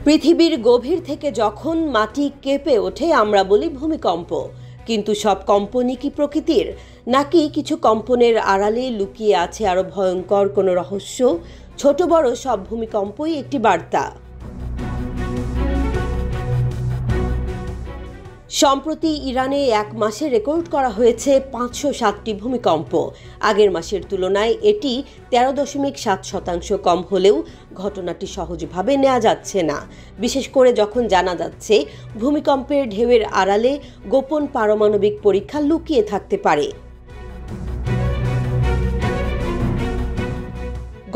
পৃথিবীর গভীর থেকে যখন মাটি কেঁপে ওঠে আমরা বলি ভূমিকম্প। কিন্তু সব কম্পনই কি প্রকৃতির, নাকি কিছু কম্পনের আড়ালে লুকিয়ে আছে আরো ভয়ঙ্কর কোনো রহস্য? ছোট বড় সব ভূমিকম্পই একটি বার্তা। সম্প্রতি ইরানে এক মাসে রেকর্ড করা হয়েছে 507টি ভূমিকম্প। আগের মাসের তুলনায় এটি 13.7% কম হলেও ঘটনাটি সহজভাবে নেওয়া যাচ্ছে না, বিশেষ করে যখন জানা যাচ্ছে ভূমিকম্পের ঢেউয়ের আড়ালে গোপন পারমাণবিক পরীক্ষা লুকিয়ে থাকতে পারে।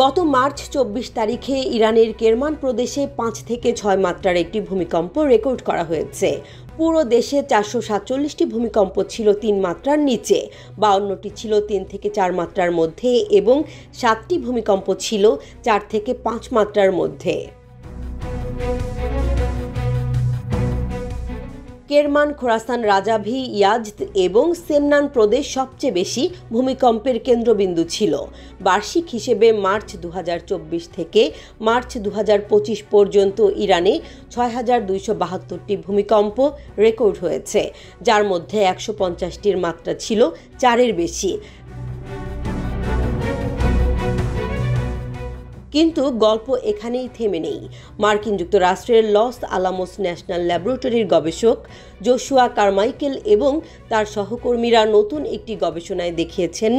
গত মার্চ 24 তারিখে ইরানের কেরমান প্রদেশে 5 থেকে 6 মাত্রার একটি ভূমিকম্প রেকর্ড করা হয়েছে। পুরো দেশে 447টি ভূমিকম্প ছিল 3 মাত্রার নিচে, 52টি ছিল 3 থেকে 4 মাত্রার মধ্যে এবং 7টি ভূমিকম্প ছিল 4 থেকে 5 মাত্রার মধ্যে। কেরমান, খোরাসান, রাজাভি, ইয়াজদ এবং সেমনান প্রদেশ সবচেয়ে বেশি ভূমিকম্পের কেন্দ্রবিন্দু ছিল। বার্ষিক হিসেবে মার্চ 2024 থেকে মার্চ 2025 পর্যন্ত ইরানে 6272টি ভূমিকম্প রেকর্ড হয়েছে, যার মধ্যে 150টির মাত্রা ছিল 4-এর বেশি। কিন্তু গল্প এখানেই থেমে নেই। মার্কিন যুক্তরাষ্ট্রের লস আলামোস ন্যাশনাল ল্যাবরেটরির গবেষক জোশুয়া কারমাইকেল এবং তার সহকর্মীরা নতুন একটি গবেষণায় দেখিয়েছেন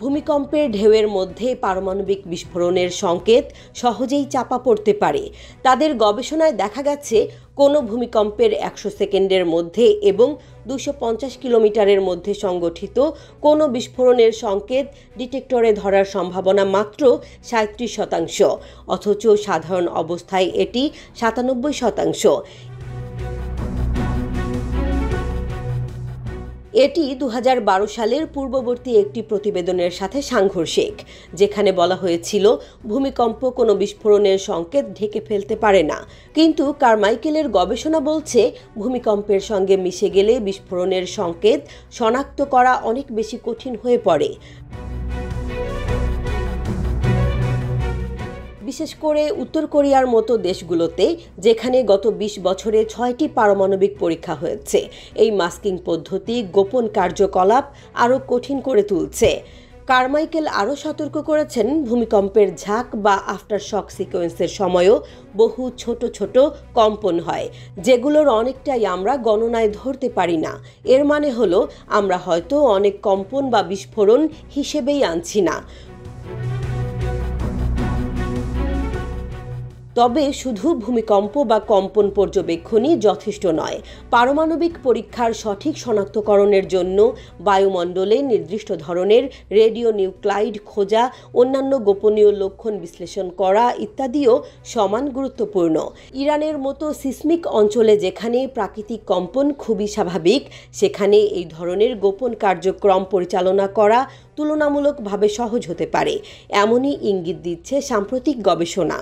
ভূমিকম্পের ঢেউয়ের মধ্যে পারমাণবিক বিস্ফোরণের সংকেত সহজেই চাপা পড়তে পারে। তাদের গবেষণায় দেখা গেছে কোনো ভূমিকম্পের 100 সেকেন্ডের মধ্যে এবং 250 কিলোমিটারের মধ্যে সংগঠিত কোনো বিস্ফোরণের সংকেত ডিটেক্টরে ধরার সম্ভাবনা মাত্র 37%, অথচ সাধারণ অবস্থায় এটি 97%। এটি 2012 সালের পূর্ববর্তী একটি প্রতিবেদনের সাথে সাংঘর্ষিক, যেখানে বলা হয়েছিল ভূমিকম্প কোনো বিস্ফোরণের সংকেত ঢেকে ফেলতে পারে না। কিন্তু কারমাইকেলের গবেষণা বলছে ভূমিকম্পের সঙ্গে মিশে গেলে বিস্ফোরণের সংকেত শনাক্ত করা অনেক বেশি কঠিন হয়ে পড়ে। বিশেষ করে উত্তর কোরিয়ার মতো দেশগুলোতে, যেখানে গত 20 বছরে 6টি পারমাণবিক পরীক্ষা হয়েছে। এই মাস্কিং পদ্ধতি গোপন কার্যকলাপ আরও কঠিন করে তুলছে। কারমাইকেল আরও সতর্ক করেছেন, ভূমিকম্পের ঝাঁক বা আফটার শক সিকোয়েন্সের সময়ও বহু ছোট ছোট কম্পন হয়, যেগুলোর অনেকটাই আমরা গণনায় ধরতে পারি না। এর মানে হলো আমরা হয়তো অনেক কম্পন বা বিস্ফোরণ হিসেবেই আনছি না। তবে শুধু ভূমিকম্প বা কম্পন পর্যবেক্ষণই যথেষ্ট নয়। পারমাণবিক পরীক্ষার সঠিক শনাক্তকরণের জন্য বায়ুমণ্ডলে নির্দিষ্ট ধরনের রেডিও নিউক্লাইড খোঁজা, অন্যান্য গোপনীয় লক্ষণ বিশ্লেষণ করা ইত্যাদিও সমান গুরুত্বপূর্ণ। ইরানের মতো সিসমিক অঞ্চলে যেখানে প্রাকৃতিক কম্পন খুবই স্বাভাবিক, সেখানে এই ধরনের গোপন কার্যক্রম পরিচালনা করা তুলনামূলকভাবে সহজ হতে পারে, এমনই ইঙ্গিত দিচ্ছে সাম্প্রতিক গবেষণা।